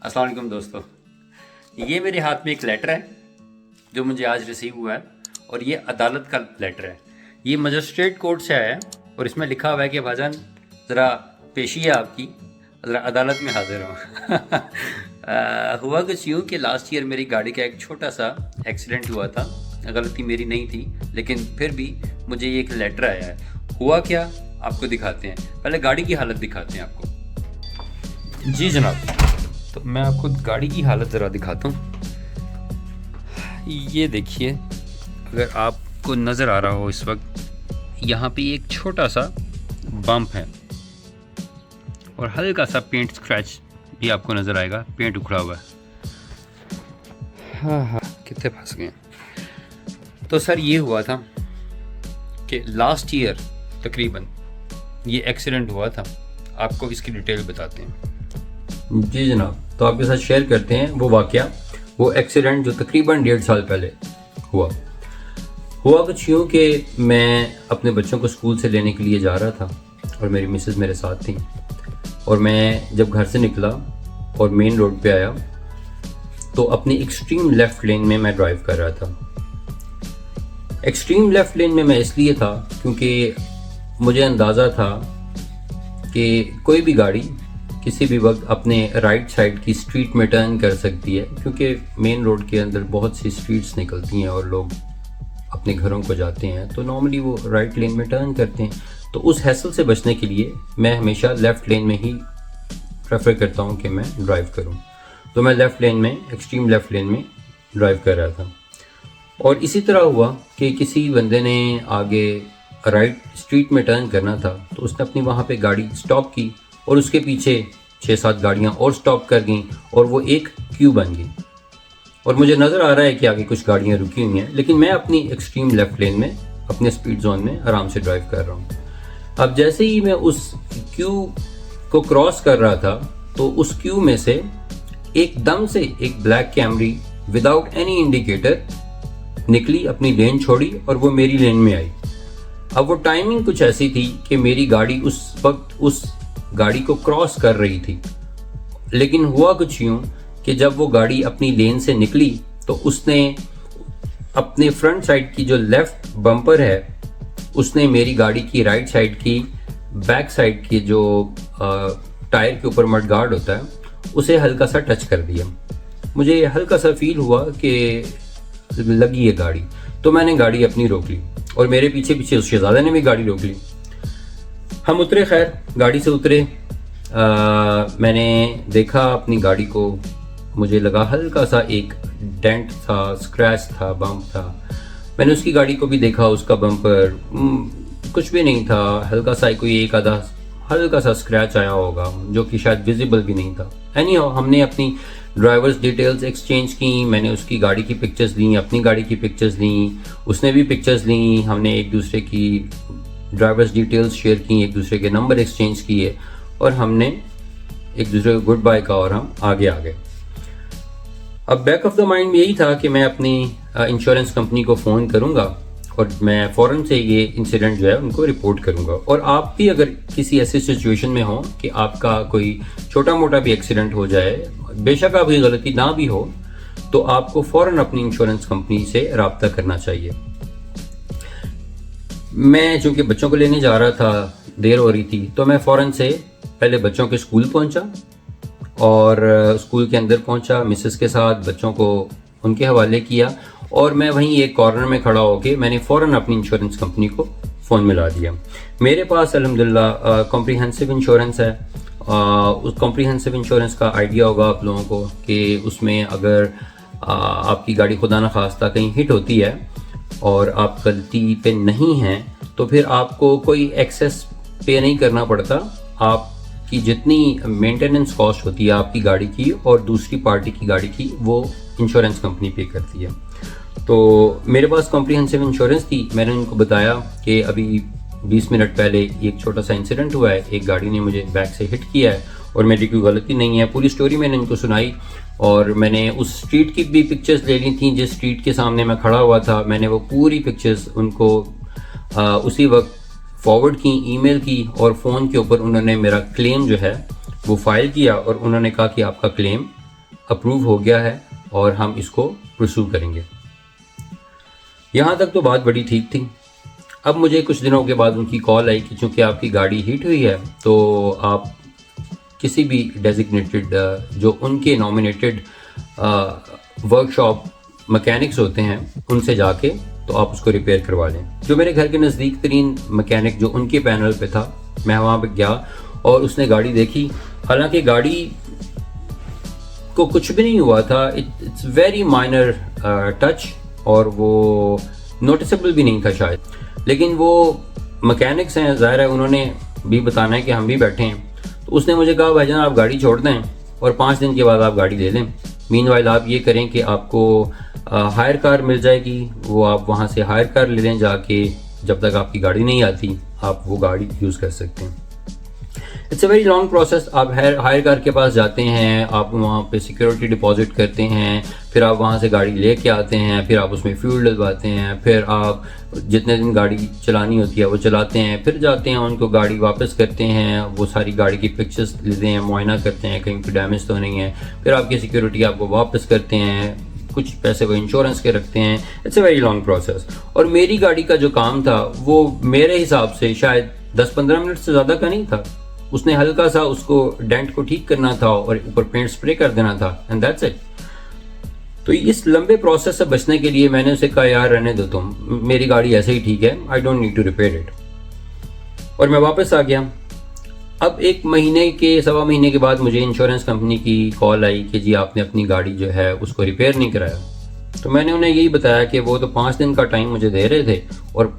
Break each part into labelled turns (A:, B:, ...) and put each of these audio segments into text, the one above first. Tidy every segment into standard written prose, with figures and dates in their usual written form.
A: अस्सलाम वालेकुम दोस्तों, ये मेरे हाथ में एक लेटर है जो मुझे आज रिसीव हुआ है और ये अदालत का लेटर है। ये मजिस्ट्रेट कोर्ट से आया है और इसमें लिखा हुआ है कि भाईजान ज़रा पेशी है आपकी, ज़रा अदालत में हाजिर हो। हुआ कुछ यूँ कि लास्ट ईयर मेरी गाड़ी का एक छोटा सा एक्सीडेंट हुआ था। गलती मेरी नहीं थी, लेकिन फिर भी मुझे ये एक लेटर आया है। हुआ क्या आपको दिखाते हैं, पहले गाड़ी की हालत दिखाते हैं आपको। जी जनाब, तो मैं आपको गाड़ी की हालत ज़रा दिखाता हूँ। ये देखिए, अगर आपको नज़र आ रहा हो इस वक्त, यहाँ पे एक छोटा सा बम्प है और हल्का सा पेंट स्क्रैच भी आपको नज़र आएगा, पेंट उखड़ा हुआ है। हाँ, कितने फंस गए। तो सर ये हुआ था कि लास्ट ईयर तकरीबन ये एक्सीडेंट हुआ था। आपको इसकी डिटेल बताते हैं। जी जनाब, तो आपके साथ शेयर करते हैं वो वाक़या, वो एक्सीडेंट जो तकरीबन 1.5 साल पहले हुआ कुछ यूँ कि मैं अपने बच्चों को स्कूल से लेने के लिए जा रहा था और मेरी मिसेज़ मेरे साथ थी। और मैं जब घर से निकला और मेन रोड पे आया तो अपनी एक्सट्रीम लेफ़्ट लेन में मैं ड्राइव कर रहा था। एक्सट्रीम लेफ़्ट लेन में मैं इसलिए था क्योंकि मुझे अंदाज़ा था कि कोई भी गाड़ी किसी भी वक्त अपने राइट साइड की स्ट्रीट में टर्न कर सकती है, क्योंकि मेन रोड के अंदर बहुत सी स्ट्रीट्स निकलती हैं और लोग अपने घरों को जाते हैं, तो नॉर्मली वो राइट लेन में टर्न करते हैं। तो उस हैसल से बचने के लिए मैं हमेशा लेफ़्ट लेन में ही प्रेफर करता हूँ कि मैं ड्राइव करूँ। तो मैं लेफ़्ट लेन में, एक्सट्रीम लेफ़्ट लेन में ड्राइव कर रहा था और इसी तरह हुआ कि किसी बंदे ने आगे राइट स्ट्रीट में टर्न करना था, तो उसने अपनी वहाँ पे गाड़ी स्टॉप की और उसके पीछे 6-7 गाड़ियाँ और स्टॉप कर गईं और वो एक क्यू बन गई। और मुझे नज़र आ रहा है कि आगे कुछ गाड़ियाँ रुकी हुई हैं, लेकिन मैं अपनी एक्सट्रीम लेफ़्ट लेन में अपने स्पीड जोन में आराम से ड्राइव कर रहा हूँ। अब जैसे ही मैं उस क्यू को क्रॉस कर रहा था तो उस क्यू में से एकदम से एक black Camry without any indicator निकली, अपनी लेन छोड़ी और वो मेरी लेन में आई। अब वो टाइमिंग कुछ ऐसी थी कि मेरी गाड़ी उस वक्त उस गाड़ी को क्रॉस कर रही थी, लेकिन हुआ कुछ यूँ कि जब वो गाड़ी अपनी लेन से निकली तो उसने अपने फ्रंट साइड की जो लेफ़्ट बम्पर है उसने मेरी गाड़ी की राइट साइड की बैक साइड की जो टायर के ऊपर मड गार्ड होता है उसे हल्का सा टच कर दिया। मुझे हल्का सा फील हुआ कि लगी है गाड़ी, तो मैंने गाड़ी अपनी रोक ली और मेरे पीछे पीछे उस शहजादे ने भी गाड़ी रोक ली। हम उतरे, खैर गाड़ी से उतरे। मैंने देखा अपनी गाड़ी को, मुझे लगा हल्का सा एक डेंट था, स्क्रैच था, बम्प था। मैंने उसकी गाड़ी को भी देखा, उसका बम्पर कुछ भी नहीं था, हल्का सा कोई एक आधा हल्का सा स्क्रैच आया होगा जो कि शायद विजिबल भी नहीं था। एनीहाउ, हमने अपनी ड्राइवर्स डिटेल्स एक्सचेंज की, मैंने उसकी गाड़ी की पिक्चर्स ली, अपनी गाड़ी की पिक्चर्स ली, उसने भी पिक्चर्स ली, हमने एक दूसरे की ड्राइवर्स डिटेल्स शेयर की, एक दूसरे के नंबर एक्सचेंज किए और हमने एक दूसरे को गुड बाय कहा और हम आगे आ गए। अब बैक ऑफ द माइंड में यही था कि मैं अपनी इंश्योरेंस कंपनी को फ़ोन करूंगा और मैं फ़ौरन से ये इंसिडेंट जो है उनको रिपोर्ट करूंगा। और आप भी अगर किसी ऐसी सिचुएशन में हो कि आपका कोई छोटा मोटा भी एक्सीडेंट हो जाए, बेशक आपकी गलती ना भी हो, तो आपको फ़ौरन अपनी इंश्योरेंस कंपनी से रब्ता करना चाहिए। मैं चूँकि बच्चों को लेने जा रहा था, देर हो रही थी, तो मैं फ़ौरन से पहले बच्चों के स्कूल पहुँचा और स्कूल के अंदर पहुँचा, मिसेस के साथ बच्चों को उनके हवाले किया और मैं वहीं एक कॉर्नर में खड़ा होकर मैंने फ़ौरन अपनी इंश्योरेंस कंपनी को फ़ोन मिला दिया। मेरे पास अल्हम्दुलिल्लाह कॉम्प्रिहेंसिव इंश्योरेंस है। उस कॉम्प्रिहेंसिव इंश्योरेंस का आइडिया होगा आप लोगों को कि उसमें अगर आपकी गाड़ी खुदा न खास्ता कहीं हिट होती है और आप गलती पे नहीं हैं तो फिर आपको कोई एक्सेस पे नहीं करना पड़ता। आपकी जितनी मेंटेनेंस कॉस्ट होती है आपकी गाड़ी की और दूसरी पार्टी की गाड़ी की, वो इंश्योरेंस कंपनी पे करती है। तो मेरे पास कॉम्प्रिहेंसिव इंश्योरेंस थी। मैंने उनको बताया कि अभी 20 मिनट पहले एक छोटा सा इंसिडेंट हुआ है, एक गाड़ी ने मुझे बैक से हिट किया है और मेरी कोई गलती नहीं है। पूरी स्टोरी मैंने इनको सुनाई और मैंने उस स्ट्रीट की भी पिक्चर्स ले ली थी जिस स्ट्रीट के सामने मैं खड़ा हुआ था। मैंने वो पूरी पिक्चर्स उनको उसी वक्त फॉरवर्ड की, ईमेल की और फ़ोन के ऊपर उन्होंने मेरा क्लेम जो है वो फाइल किया और उन्होंने कहा कि आपका क्लेम अप्रूव हो गया है और हम इसको परस्यू करेंगे। यहाँ तक तो बात बड़ी ठीक थी। अब मुझे कुछ दिनों के बाद उनकी कॉल आई कि चूँकि आपकी गाड़ी हीट हुई है तो आप किसी भी डेजिग्नेटेड जो उनके नॉमिनेटेड वर्कशॉप मैकेनिक्स होते हैं उनसे जाके तो आप उसको रिपेयर करवा लें। जो मेरे घर के नज़दीक तरीन मैकेनिक जो उनके पैनल पे था, मैं वहाँ पे गया और उसने गाड़ी देखी। हालांकि गाड़ी को कुछ भी नहीं हुआ था, इट्स वेरी माइनर टच और वो नोटिसेबल भी नहीं था शायद, लेकिन वो मैकेनिक्स हैं, ज़ाहिर है उन्होंने भी बताना है कि हम भी बैठे हैं। तो उसने मुझे कहा भाईजान आप गाड़ी छोड़ दें और 5 दिन के बाद आप गाड़ी ले लें। मीनवाइल आप ये करें कि आपको हायर कार मिल जाएगी, वो आप वहाँ से हायर कार ले लें जाके, जब तक आपकी गाड़ी नहीं आती आप वो गाड़ी यूज़ कर सकते हैं। It's a very long process. आप हायर कार के पास जाते हैं, आप वहाँ पे सिक्योरिटी डिपॉजिट करते हैं, फिर आप वहाँ से गाड़ी लेके आते हैं, फिर आप उसमें फ्यूल डलवाते हैं, फिर आप जितने दिन गाड़ी चलानी होती है वो चलाते हैं, फिर जाते हैं उनको गाड़ी वापस करते हैं, वो सारी गाड़ी की पिक्चर्स लेते हैं, मुआयना करते हैं कहीं पे डैमेज तो नहीं है, फिर आपकी सिक्योरिटी आपको वापस करते हैं, कुछ पैसे वो इंश्योरेंस के रखते हैं। It's a very long process. और मेरी गाड़ी का जो काम था वो मेरे हिसाब से शायद 10-15 मिनट से ज़्यादा का नहीं था। उसने हल्का सा उसको डेंट को ठीक करना था और ऊपर पेंट स्प्रे कर देना था एंड दैट्स इट। तो इस लंबे प्रोसेस से बचने के लिए मैंने उसे कहा यार रहने दो तुम, मेरी गाड़ी ऐसे ही ठीक है, I don't need to repair it. और मैं वापस आ गया। अब 1 महीने के 1.25 महीने के बाद मुझे इंश्योरेंस कंपनी की कॉल आई कि जी आपने अपनी गाड़ी जो है उसको रिपेयर नहीं कराया। तो मैंने उन्हें यही बताया कि वो तो 5 दिन का टाइम मुझे दे रहे थे और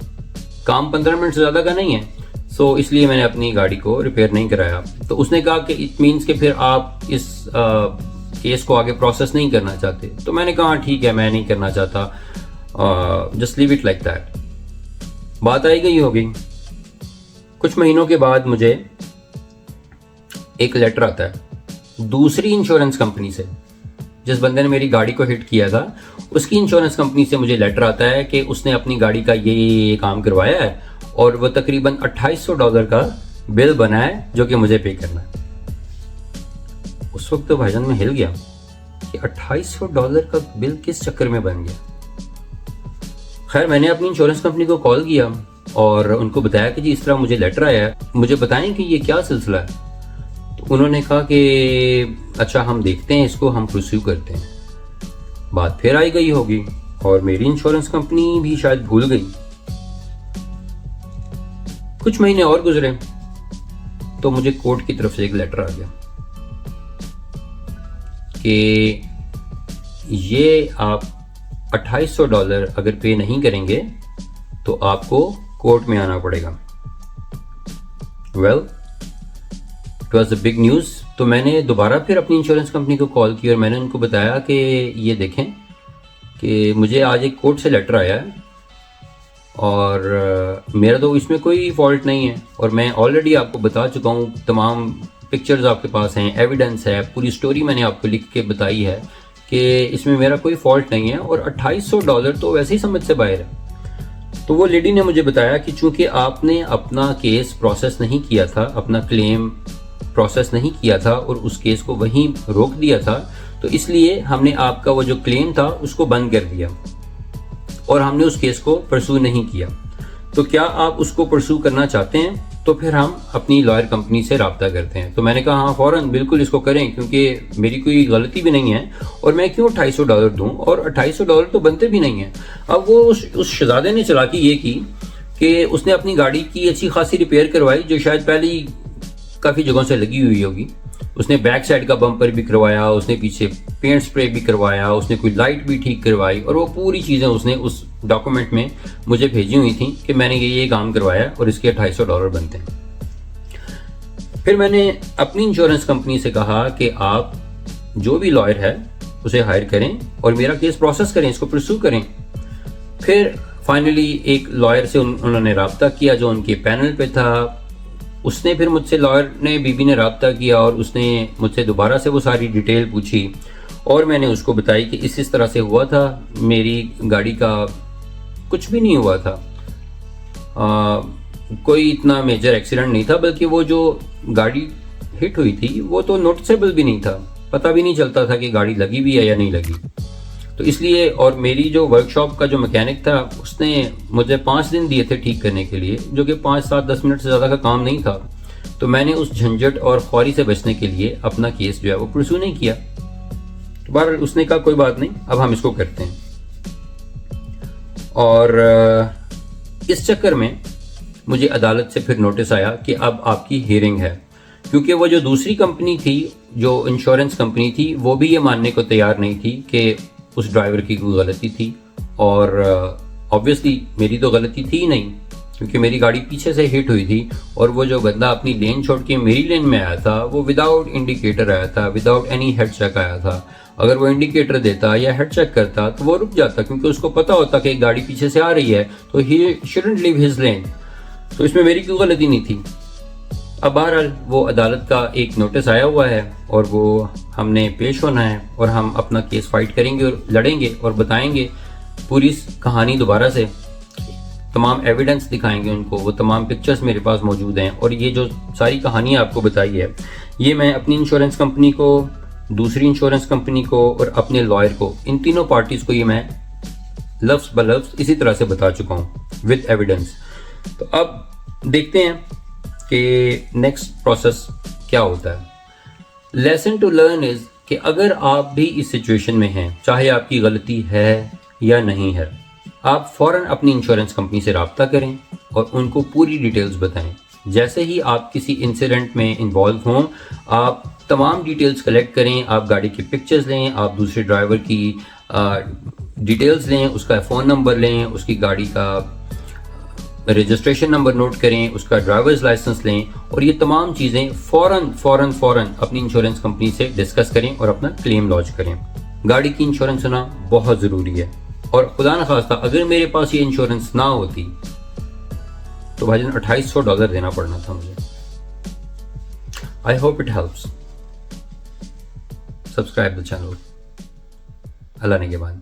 A: काम 15 मिनट से ज़्यादा का नहीं है, सो इसलिए मैंने अपनी गाड़ी को रिपेयर नहीं कराया। तो उसने कहा कि इट मीन्स कि फिर आप इस केस को आगे प्रोसेस नहीं करना चाहते। तो मैंने कहा ठीक है मैं नहीं करना चाहता, just leave it like that. बात आई गई होगी। कुछ महीनों के बाद मुझे एक लेटर आता है दूसरी इंश्योरेंस कंपनी से। जिस बंदे ने मेरी गाड़ी को हिट किया था उसकी इंश्योरेंस कंपनी से मुझे लेटर आता है कि उसने अपनी गाड़ी का ये काम करवाया है और वो तकरीबन $2800 का बिल बना है जो कि मुझे पे करना है। उस वक्त तो भाईजान मैं हिल गया कि $2800 का बिल किस चक्कर में बन गया। खैर मैंने अपनी इंश्योरेंस कंपनी को कॉल किया और उनको बताया कि जी इस तरह मुझे लेटर आया है, मुझे बताएं कि ये क्या सिलसिला है। तो उन्होंने कहा कि अच्छा हम देखते हैं इसको, हम परस्यू करते हैं। बात फिर आई गई होगी और मेरी इंश्योरेंस कंपनी भी शायद भूल गई। कुछ महीने और गुजरे तो मुझे कोर्ट की तरफ से एक लेटर आ गया कि ये आप $2800 अगर पे नहीं करेंगे तो आपको कोर्ट में आना पड़ेगा। Well it was a big news. तो मैंने दोबारा फिर अपनी इंश्योरेंस कंपनी को कॉल की और मैंने उनको बताया कि ये देखें कि मुझे आज एक कोर्ट से लेटर आया है और मेरा तो इसमें कोई फॉल्ट नहीं है और मैं ऑलरेडी आपको बता चुका हूँ, तमाम पिक्चर्स आपके पास हैं, एविडेंस है, पूरी स्टोरी मैंने आपको लिख के बताई है कि इसमें मेरा कोई फॉल्ट नहीं है और $2800 तो वैसे ही समझ से बाहर है। तो वो लेडी ने मुझे बताया कि चूंकि आपने अपना केस प्रोसेस नहीं किया था, अपना क्लेम प्रोसेस नहीं किया था और उस केस को वहीं रोक दिया था, तो इसलिए हमने आपका वो जो क्लेम था उसको बंद कर दिया और हमने उस केस को परस्यू नहीं किया। तो क्या आप उसको परस्यू करना चाहते हैं? तो फिर हम अपनी लॉयर कंपनी से रब्ता करते हैं। तो मैंने कहा हाँ फ़ौरन बिल्कुल इसको करें क्योंकि मेरी कोई गलती भी नहीं है और मैं क्यों $2800 दूं और $2800 तो बनते भी नहीं हैं। अब वो उस शहजादे ने चालाकी ये की कि उसने अपनी गाड़ी की अच्छी खासी रिपेयर करवाई जो शायद पहले ही काफ़ी जगहों से लगी हुई होगी। उसने बैक साइड का बम्पर भी करवाया, उसने पीछे पेंट स्प्रे भी करवाया, उसने कोई लाइट भी ठीक करवाई और वो पूरी चीज़ें उसने उस डॉक्यूमेंट में मुझे भेजी हुई थी कि मैंने ये काम करवाया और इसके $2800 बनते हैं। फिर मैंने अपनी इंश्योरेंस कंपनी से कहा कि आप जो भी लॉयर है उसे हायर करें और मेरा केस प्रोसेस करें, इसको परस्यू करें। फिर फाइनली एक लॉयर से उन्होंने रब्ता किया जो उनके पैनल पे था। उसने फिर मुझसे, लॉयर ने, बीबी ने रब्ता किया और उसने मुझसे दोबारा से वो सारी डिटेल पूछी और मैंने उसको बताई कि इस तरह से हुआ था, मेरी गाड़ी का कुछ भी नहीं हुआ था, कोई इतना मेजर एक्सीडेंट नहीं था, बल्कि वो जो गाड़ी हिट हुई थी वो तो नोटिसेबल भी नहीं था, पता भी नहीं चलता था कि गाड़ी लगी भी है या नहीं लगी। तो इसलिए, और मेरी जो वर्कशॉप का जो मैकेनिक था उसने मुझे 5 दिन दिए थे ठीक करने के लिए, जो कि 5, 7, 10 मिनट से ज़्यादा का काम नहीं था। तो मैंने उस झंझट और ख्वारी से बचने के लिए अपना केस जो है वो परस्यू नहीं किया। तो बहरहाल उसने कहा कोई बात नहीं, अब हम इसको करते हैं। और इस चक्कर में मुझे अदालत से फिर नोटिस आया कि अब आपकी हियरिंग है, क्योंकि वो जो दूसरी कंपनी थी, जो इंश्योरेंस कंपनी थी, वो भी ये मानने को तैयार नहीं थी कि उस ड्राइवर की कोई गलती थी। और ऑब्वियसली मेरी तो गलती थी ही नहीं, क्योंकि मेरी गाड़ी पीछे से हिट हुई थी और वो जो बंदा अपनी लेन छोड़ के मेरी लेन में आया था वो विदाउट इंडिकेटर आया था, विदाउट एनी हेड चेक आया था। अगर वो इंडिकेटर देता या हेड चेक करता तो वो रुक जाता, क्योंकि उसको पता होता कि एक गाड़ी पीछे से आ रही है, तो ही शुडंट लीव हिज लेन। तो इसमें मेरी कोई गलती नहीं थी। अब बहरहाल वो अदालत का एक नोटिस आया हुआ है और वो हमने पेश होना है और हम अपना केस फाइट करेंगे और लड़ेंगे और बताएंगे पूरी कहानी दोबारा से, तमाम एविडेंस दिखाएंगे उनको। वो तमाम पिक्चर्स मेरे पास मौजूद हैं और ये जो सारी कहानी आपको बताई है, ये मैं अपनी इंश्योरेंस कंपनी को, दूसरी इंश्योरेंस कंपनी को और अपने लॉयर को, इन तीनों पार्टीज़ को ये मैं लफ्ज़ ब लफ्ज़ इसी तरह से बता चुका हूँ विद एविडेंस। तो अब देखते हैं कि नेक्स्ट प्रोसेस क्या होता है। लेसन टू लर्न इज़ कि अगर आप भी इस सिचुएशन में हैं, चाहे आपकी गलती है या नहीं है, आप फ़ौरन अपनी इंश्योरेंस कंपनी से रब्ता करें और उनको पूरी डिटेल्स बताएं। जैसे ही आप किसी इंसिडेंट में इन्वॉल्व हों, आप तमाम डिटेल्स कलेक्ट करें, आप गाड़ी की पिक्चर्स लें, आप दूसरे ड्राइवर की डिटेल्स लें, उसका फ़ोन नंबर लें, उसकी गाड़ी का रजिस्ट्रेशन नंबर नोट करें, उसका ड्राइवर्स लाइसेंस लें और ये तमाम चीज़ें फ़ौरन अपनी इंश्योरेंस कंपनी से डिस्कस करें और अपना क्लेम लॉन्च करें। गाड़ी की इंश्योरेंस होना बहुत ज़रूरी है और खुदा न खास्ता अगर मेरे पास ये इंश्योरेंस ना होती तो भाईजान $2800 देना पड़ना था मुझे। I hope it helps. Subscribe the channel. अल्लाह ने के बाद।